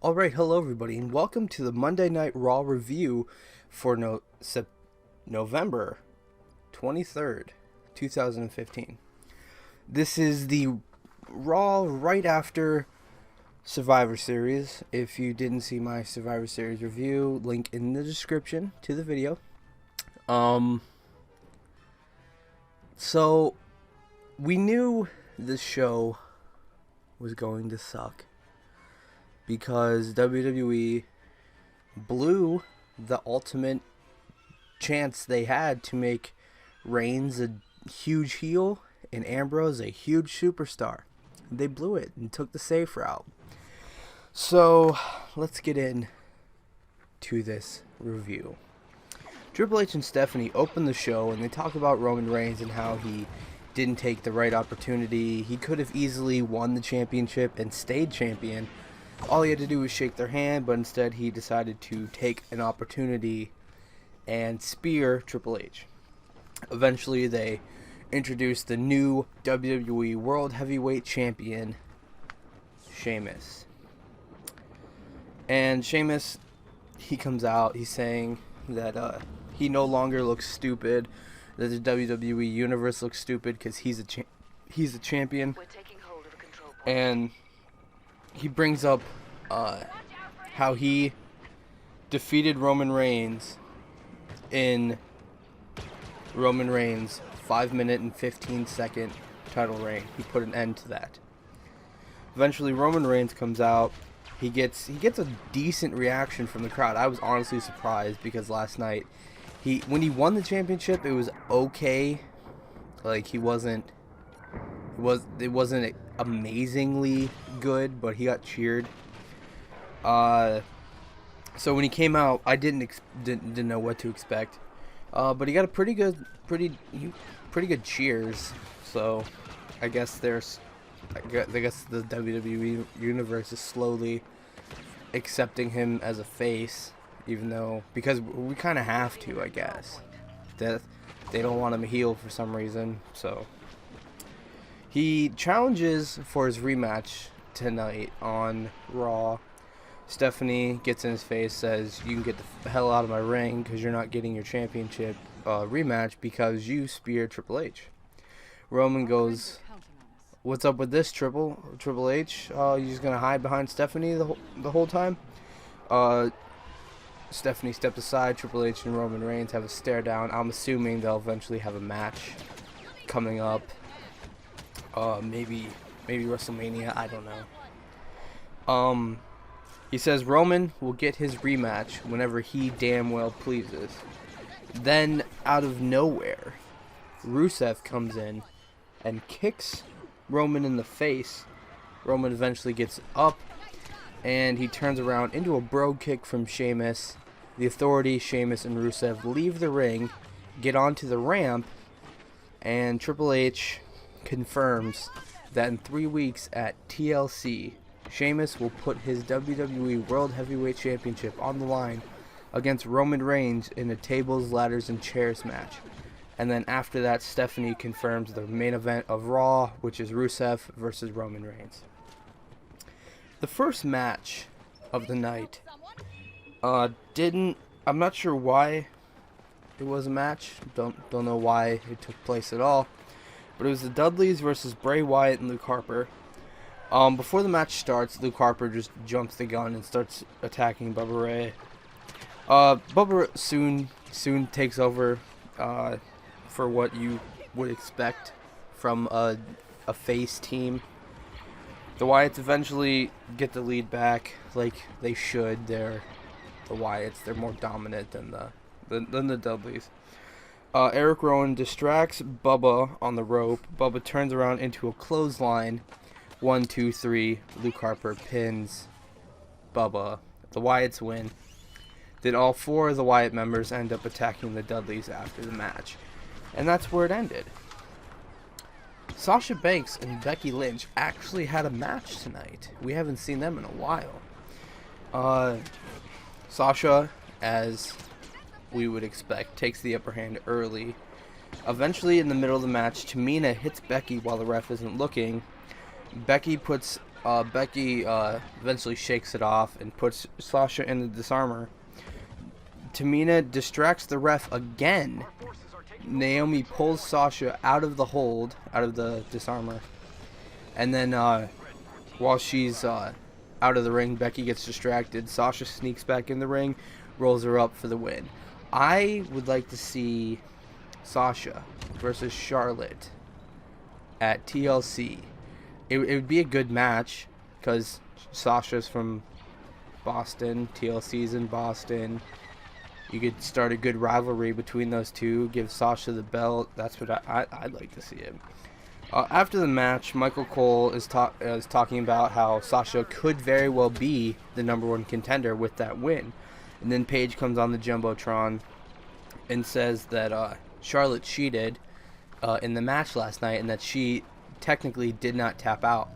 Alright, hello everybody, and welcome to the Monday Night Raw review for November 23rd, 2015. This is the Raw right after Survivor Series. If you didn't see my Survivor Series review, link in the description to the video. So, we knew this show was going to suck, because WWE blew the ultimate chance they had to make Reigns a huge heel and Ambrose a huge superstar. They blew it and took the safe route. So, let's get in to this review. Triple H and Stephanie opened the show and they talk about Roman Reigns and how he didn't take the right opportunity. He could have easily won the championship and stayed champion. All he had to do was shake their hand, but instead he decided to take an opportunity and spear Triple H. Eventually, they introduced the new WWE World Heavyweight Champion, Sheamus. And Sheamus, he comes out, he's saying that he no longer looks stupid, that the WWE Universe looks stupid because he's a champion. We're taking hold of a control point. And he brings up how he defeated Roman Reigns in Roman Reigns' 5-minute and 15-second title reign. He put an end to that. Eventually, Roman Reigns comes out. He gets a decent reaction from the crowd. I was honestly surprised because last night, when he won the championship, it was okay. Like, it wasn't amazingly good, but he got cheered. So when he came out, I didn't know what to expect. But he got a pretty good cheers. So I guess the WWE Universe is slowly accepting him as a face, because we kind of have to, I guess. That they don't want him a heel for some reason. So he challenges for his rematch tonight on Raw. Stephanie gets in his face, says, "You can get the hell out of my ring because you're not getting your championship rematch because you speared Triple H." Roman goes, "What's up with this, Triple H? You just gonna hide behind Stephanie the whole time?" Stephanie steps aside. Triple H and Roman Reigns have a stare down. I'm assuming they'll eventually have a match coming up. Maybe WrestleMania. I don't know. He says Roman will get his rematch whenever he damn well pleases. Then, out of nowhere, Rusev comes in and kicks Roman in the face. Roman eventually gets up, and he turns around into a brogue kick from Sheamus. The Authority, Sheamus, and Rusev leave the ring, get onto the ramp, and Triple H confirms that in 3 weeks at TLC, Sheamus will put his WWE World Heavyweight Championship on the line against Roman Reigns in a tables, ladders, and chairs match. And then after that, Stephanie confirms the main event of Raw, which is Rusev versus Roman Reigns. The first match of the night I'm not sure why it was a match. Don't know why it took place at all. But it was the Dudleys versus Bray Wyatt and Luke Harper. Before the match starts, Luke Harper just jumps the gun and starts attacking Bubba Ray. Bubba soon takes over for what you would expect from a face team. The Wyatts eventually get the lead back, like they should. They're the Wyatts. They're more dominant than the Dudleys. Eric Rowan distracts Bubba on the rope. Bubba turns around into a clothesline. 1, 2, 3. Luke Harper pins Bubba. The Wyatts win. Then all 4 of the Wyatt members end up attacking the Dudleys after the match. And that's where it ended. Sasha Banks and Becky Lynch actually had a match tonight. We haven't seen them in a while. Sasha, as we would expect, takes the upper hand early. Eventually, in the middle of the match, Tamina hits Becky while the ref isn't looking. Becky puts Becky eventually shakes it off and puts Sasha in the disarmor. Tamina distracts the ref again. Naomi pulls Sasha out of the hold, out of the disarmor. And then while she's out of the ring, Becky gets distracted. Sasha sneaks back in the ring, rolls her up for the win. I would like to see Sasha versus Charlotte at TLC. It would be a good match because Sasha's from Boston, TLC's in Boston. You could start a good rivalry between those two, give Sasha the belt. That's what I'd like to see it. After the match, Michael Cole is talking about how Sasha could very well be the #1 contender with that win. And then Paige comes on the Jumbotron and says that Charlotte cheated in the match last night and that she technically did not tap out.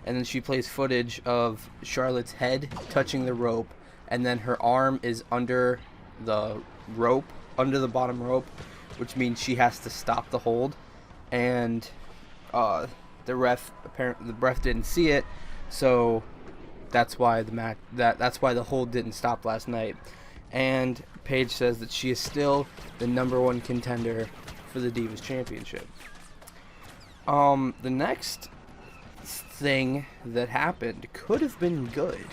And then she plays footage of Charlotte's head touching the rope, and then her arm is under the rope, under the bottom rope, which means she has to stop the hold. And the ref didn't see it, so that's why that's why the hold didn't stop last night. And Paige says that she is still the #1 contender for the Divas Championship. The next thing that happened could have been good.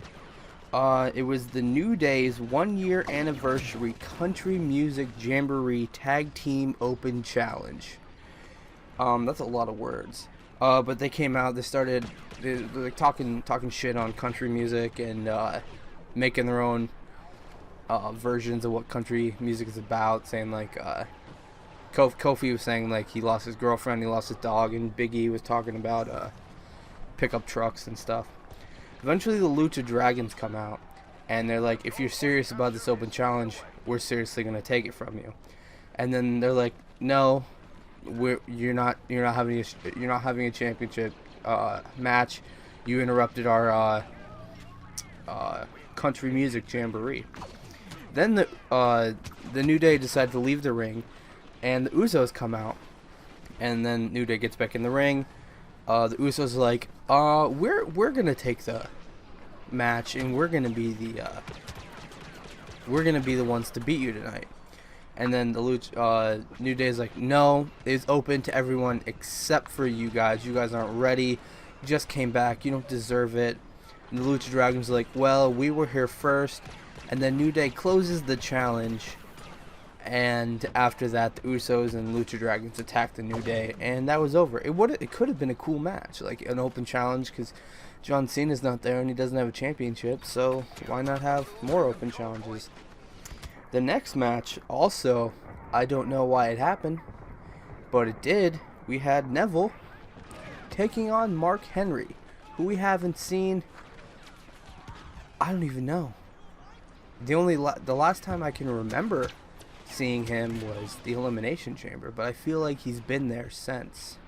It was the New Day's 1-year anniversary Country Music Jamboree Tag Team Open Challenge. That's a lot of words. But they came out. They're like talking shit on country music and making their own versions of what country music is about. Saying like Kofi was saying like he lost his girlfriend, he lost his dog, and Big E was talking about pickup trucks and stuff. Eventually, the Lucha Dragons come out, and they're like, "If you're serious about this open challenge, we're seriously gonna take it from you." And then they're like, "No, you're not having a championship match. You interrupted our country music jamboree." Then the New Day decide to leave the ring, and the Usos come out, and then New Day gets back in the ring. The Usos are like, we're gonna take the match, and we're gonna be the ones to beat you tonight. And then the New Day is like, no, it's open to everyone except for you guys. You guys aren't ready. You just came back. You don't deserve it. And the Lucha Dragons are like, well, we were here first. And then New Day closes the challenge. And after that, the Usos and Lucha Dragons attack the New Day, and that was over. It could have been a cool match, like an open challenge, because John Cena's not there and he doesn't have a championship, so why not have more open challenges? The next match, also, I don't know why it happened, but it did. We had Neville taking on Mark Henry, who we haven't seen. I don't even know. The last time I can remember seeing him was the Elimination Chamber, but I feel like he's been there since.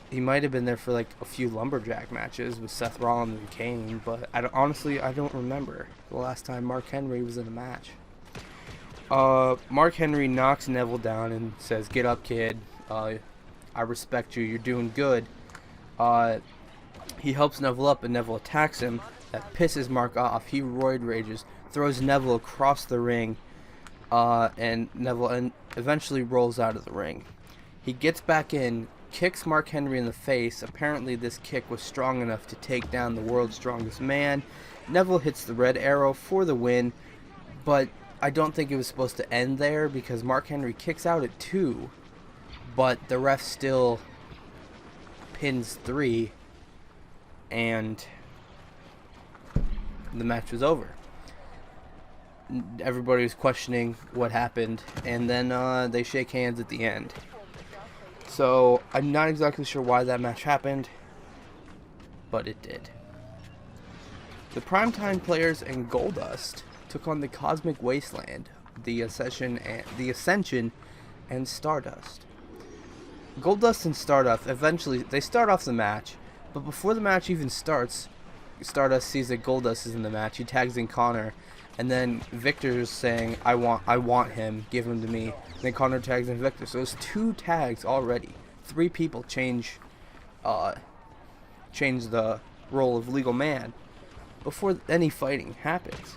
He might have been there for like a few lumberjack matches with Seth Rollins and Kane, but honestly I don't remember the last time Mark Henry was in a match. Mark Henry knocks Neville down and says, "Get up, kid. I respect you. You're doing good." He helps Neville up, and Neville attacks him. That pisses Mark off. He roid rages, throws Neville across the ring. And Neville eventually rolls out of the ring. He gets back in, kicks Mark Henry in the face. Apparently this kick was strong enough to take down the world's strongest man. Neville hits the red arrow for the win, but I don't think it was supposed to end there because Mark Henry kicks out at 2, but the ref still pins 3, and the match was over. Everybody was questioning what happened, and then they shake hands at the end. So I'm not exactly sure why that match happened, but it did. The Primetime Players and Goldust took on the Cosmic Wasteland, the Ascension and Stardust. Goldust and Stardust eventually they start off the match, but before the match even starts, Stardust sees that Goldust is in the match. He tags in Connor. And then Victor's saying, I want him, give him to me. And then Connor tags in Victor. So it's 2 tags already. 3 people change change the role of legal man before any fighting happens.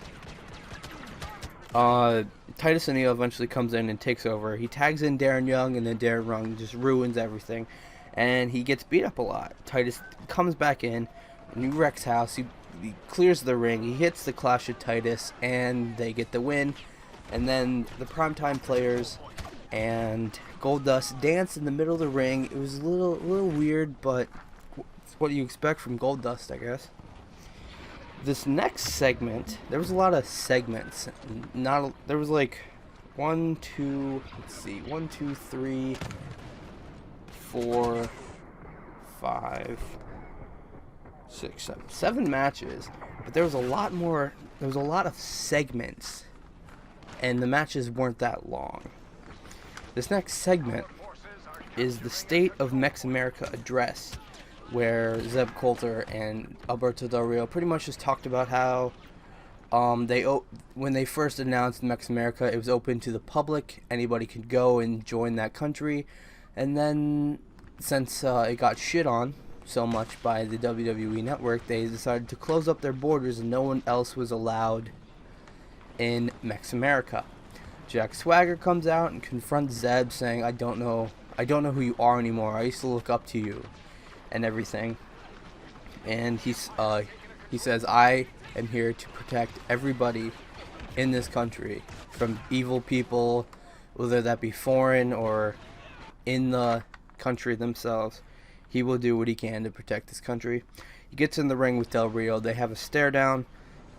Titus O'Neil eventually comes in and takes over. He tags in Darren Young, and then Darren Young just ruins everything, and he gets beat up a lot. Titus comes back in, and he wrecks house. He clears the ring. He hits the Clash of Titus, and they get the win. And then the Primetime Players and Goldust dance in the middle of the ring. It was a little weird, but it's what you expect from Goldust, I guess. This next segment, there was a lot of segments. There was like 1, 2, 3, 4, 5, 6, 7 matches, but there was a lot more. There was a lot of segments, and the matches weren't that long. This next segment is the State of Mex America address, where Zeb Coulter and Alberto Del Rio pretty much just talked about how when they first announced Mex America, it was open to the public. Anybody could go and join that country. And then, since it got shit on so much by the WWE Network, they decided to close up their borders and no one else was allowed in Mex America. Jack Swagger comes out and confronts Zeb, saying, I don't know who you are anymore. I used to look up to you and everything. And he says, I am here to protect everybody in this country from evil people, whether that be foreign or in the country themselves. He will do what he can to protect this country. He gets in the ring with Del Rio. They have a stare down.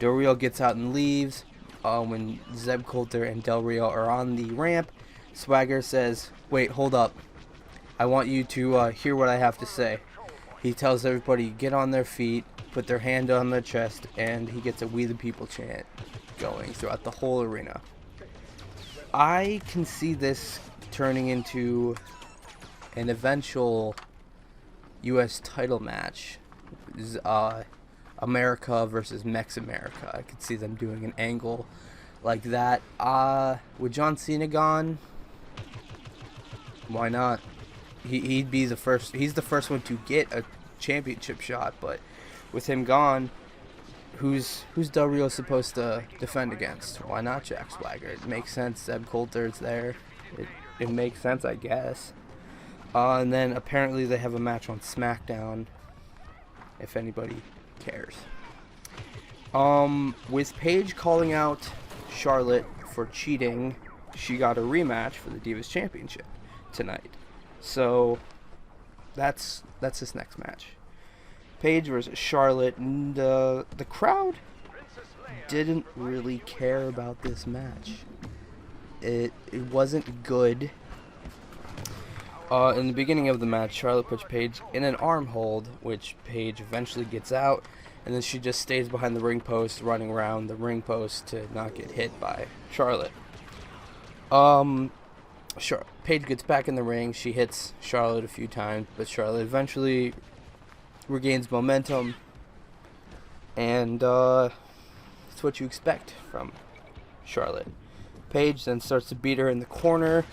Del Rio gets out and leaves. When Zeb Coulter and Del Rio are on the ramp, Swagger says, wait, hold up. I want you to hear what I have to say. He tells everybody get on their feet, put their hand on their chest, and he gets a We the People chant going throughout the whole arena. I can see this turning into an eventual U.S. title match. America versus Mex America. I could see them doing an angle like that. With John Cena gone, why not? He'd be the first. He's the first one to get a championship shot, but with him gone, who's Del Rio supposed to defend against? Why not Jack Swagger? It makes sense. Zeb Coulter's there. It makes sense, I guess. And then apparently they have a match on SmackDown, if anybody cares. With Paige calling out Charlotte for cheating, she got a rematch for the Divas Championship tonight. So that's this next match. Paige versus Charlotte, and the crowd didn't really care about this match. It wasn't good. In the beginning of the match, Charlotte puts Paige in an arm hold, which Paige eventually gets out, and then she just stays behind the ring post, running around the ring post to not get hit by Charlotte. Paige gets back in the ring. She hits Charlotte a few times, but Charlotte eventually regains momentum, and that's what you expect from Charlotte. Paige then starts to beat her in the corner.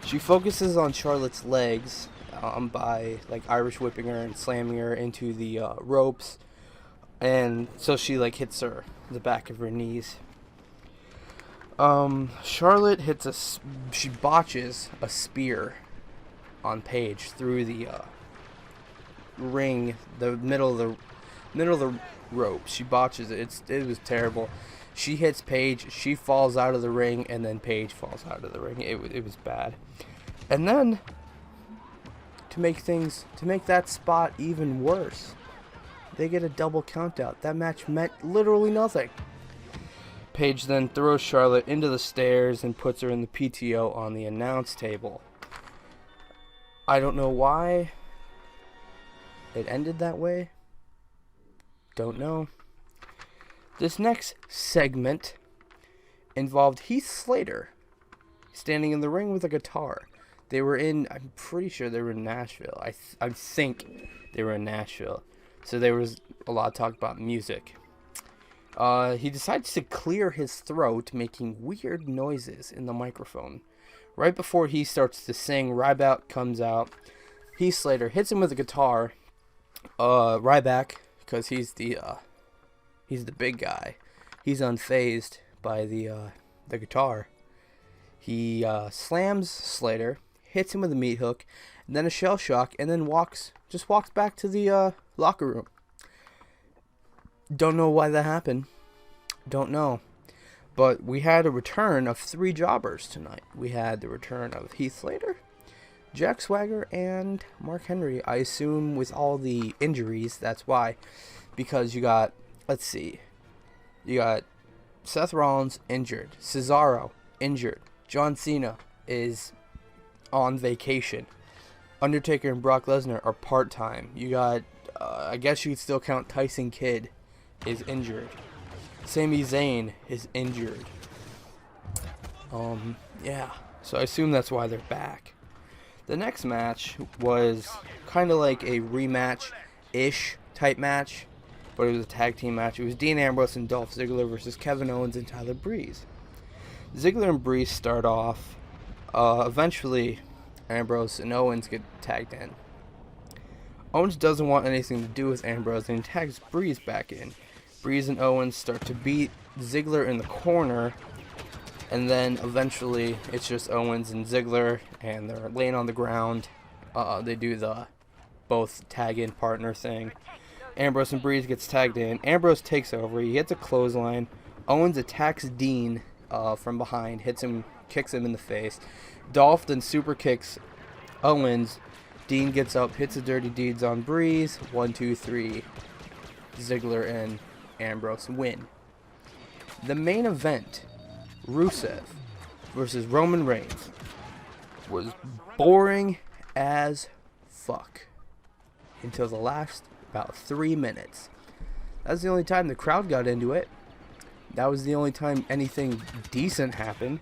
She focuses on Charlotte's legs by Irish whipping her and slamming her into the ropes, and so she hits her the back of her knees. Charlotte she botches a spear on Paige through the ring, the middle of the rope. She botches it. It was terrible. She hits Paige, she falls out of the ring, and then Paige falls out of the ring. It was bad. And then to make that spot even worse, they get a double countout. That match meant literally nothing. Paige then throws Charlotte into the stairs and puts her in the PTO on the announce table. I don't know why it ended that way. Don't know. This next segment involved Heath Slater standing in the ring with a guitar. I'm pretty sure they were in Nashville. I think they were in Nashville. So there was a lot of talk about music. He decides to clear his throat, making weird noises in the microphone. Right before he starts to sing, Ryback comes out. Heath Slater hits him with a guitar, Ryback, because he's the big guy. He's unfazed by the guitar. He slams Slater, hits him with a meat hook, and then a shell shock, and then walks back to the locker room. Don't know why that happened. Don't know. But we had a return of 3 jobbers tonight. We had the return of Heath Slater, Jack Swagger, and Mark Henry. I assume with all the injuries, that's why. Because you got, let's see, you got Seth Rollins injured, Cesaro injured, John Cena is on vacation, Undertaker and Brock Lesnar are part-time. You got, I guess you could still count Tyson Kidd is injured. Sami Zayn is injured. Yeah. So I assume that's why they're back. The next match was kind of like a rematch-ish type match, but it was a tag team match. It was Dean Ambrose and Dolph Ziggler versus Kevin Owens and Tyler Breeze. Ziggler and Breeze start off. Eventually, Ambrose and Owens get tagged in. Owens doesn't want anything to do with Ambrose and he tags Breeze back in. Breeze and Owens start to beat Ziggler in the corner, and then eventually it's just Owens and Ziggler, and they're laying on the ground. They do the both tag in partner thing. Ambrose and Breeze gets tagged in. Ambrose takes over. He hits a clothesline. Owens attacks Dean from behind, hits him, kicks him in the face. Dolph then super kicks Owens. Dean gets up, hits the dirty deeds on Breeze. 1, 2, 3. Ziggler and Ambrose win. The main event, Rusev versus Roman Reigns, was boring as fuck until the last about 3 minutes. That's the only time the crowd got into it. That was the only time anything decent happened.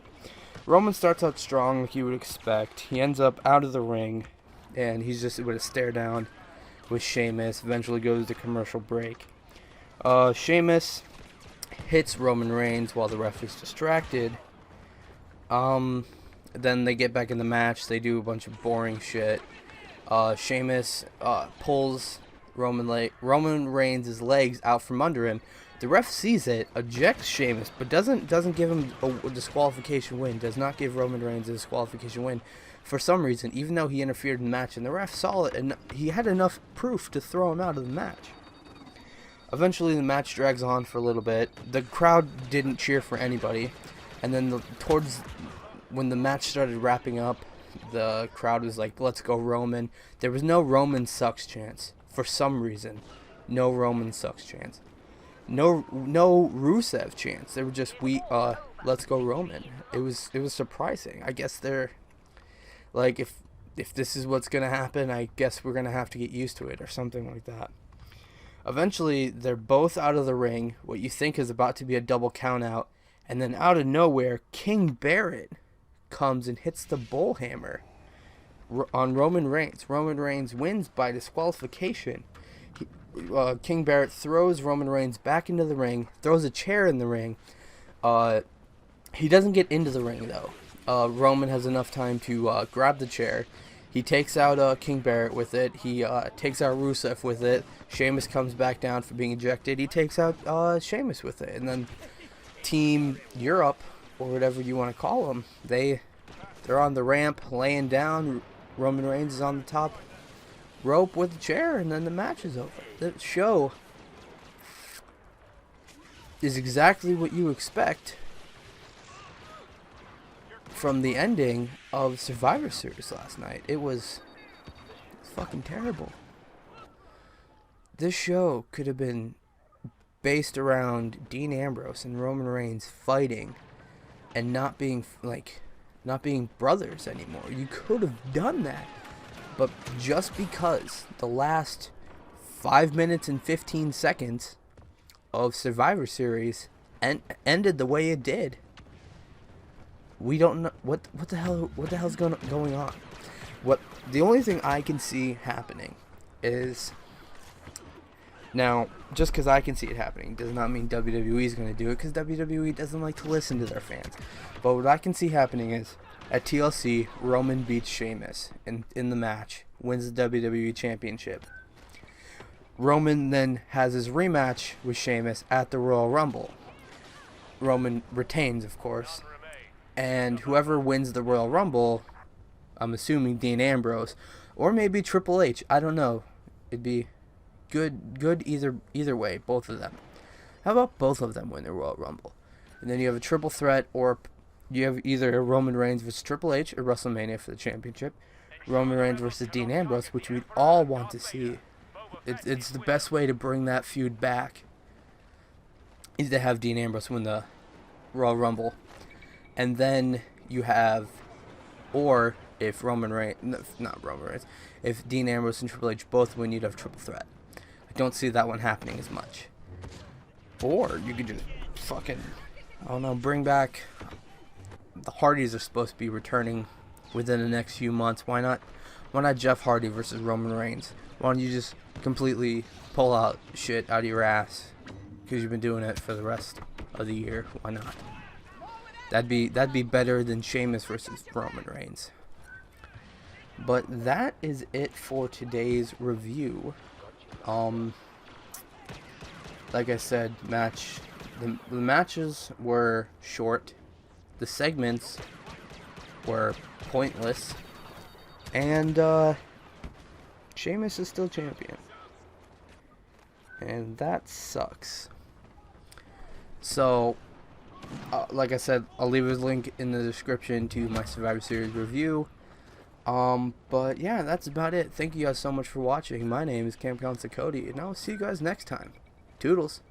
Roman starts out strong like you would expect. He ends up out of the ring, and he's just with a stare down with Sheamus. Eventually goes to commercial break. Sheamus hits Roman Reigns while the ref is distracted. Then they get back in the match. They do a bunch of boring shit. Sheamus pulls Roman Reigns' legs out from under him. The ref sees it, ejects Sheamus, but doesn't give him a disqualification win. Does not give Roman Reigns a disqualification win for some reason, even though he interfered in the match. And the ref saw it, and he had enough proof to throw him out of the match. Eventually, the match drags on for a little bit. The crowd didn't cheer for anybody. And then towards when the match started wrapping up, the crowd was like, let's go Roman. There was no Roman sucks chance. For some reason. No Roman sucks chance. No Rusev chance. They were just, let's go Roman. It was surprising. I guess they're, like, if this is what's going to happen, I guess we're going to have to get used to it or something like that. Eventually, they're both out of the ring, what you think is about to be a double countout, and then out of nowhere, King Barrett comes and hits the bullhammer on Roman Reigns. Roman Reigns wins by disqualification. King Barrett throws Roman Reigns back into the ring, throws a chair in the ring. He doesn't get into the ring, though. Roman has enough time to grab the chair. He takes out King Barrett with it. He takes out Rusev with it. Sheamus comes back down for being ejected. He takes out Sheamus with it. And then Team Europe, or whatever you want to call them, they're on the ramp laying down. Roman Reigns is on the top rope with the chair, and then the match is over. The show is exactly what you expect from the ending of Survivor Series last night. It was fucking terrible. This show could have been based around Dean Ambrose and Roman Reigns fighting and not being brothers anymore. You could have done that. But just because the last 5 minutes and 15 seconds of Survivor Series ended the way it did, we don't know what the hell's going on. The only thing I can see happening is, now, just because I can see it happening does not mean WWE is going to do it, because WWE doesn't like to listen to their fans. But what I can see happening is, at TLC, Roman beats Sheamus in the match, wins the WWE Championship. Roman then has his rematch with Sheamus at the Royal Rumble. Roman retains, of course. And whoever wins the Royal Rumble, I'm assuming Dean Ambrose, or maybe Triple H, I don't know. It'd be good either way, both of them. How about both of them win the Royal Rumble? And then you have a triple threat, or you have either Roman Reigns versus Triple H at WrestleMania for the championship, Roman Reigns versus Dean Ambrose, which we'd all want to see. It's the best way to bring that feud back, is to have Dean Ambrose win the Royal Rumble. And then you have, or if if Dean Ambrose and Triple H both win, you'd have triple threat. I don't see that one happening as much. Or you could just fucking, I don't know, bring back, the Hardys are supposed to be returning within the next few months. Why not Jeff Hardy versus Roman Reigns? Why don't you just completely pull out shit out of your ass, because you've been doing it for the rest of the year? Why not? That'd be better than Sheamus versus Roman Reigns. But that is it for today's review. Like I said, the matches were short. The segments were pointless. And Sheamus is still champion. And that sucks. So, like I said, I'll leave a link in the description to my Survivor Series review. But yeah, that's about it. Thank you guys so much for watching. My name is Cam Cody, and I'll see you guys next time. Toodles.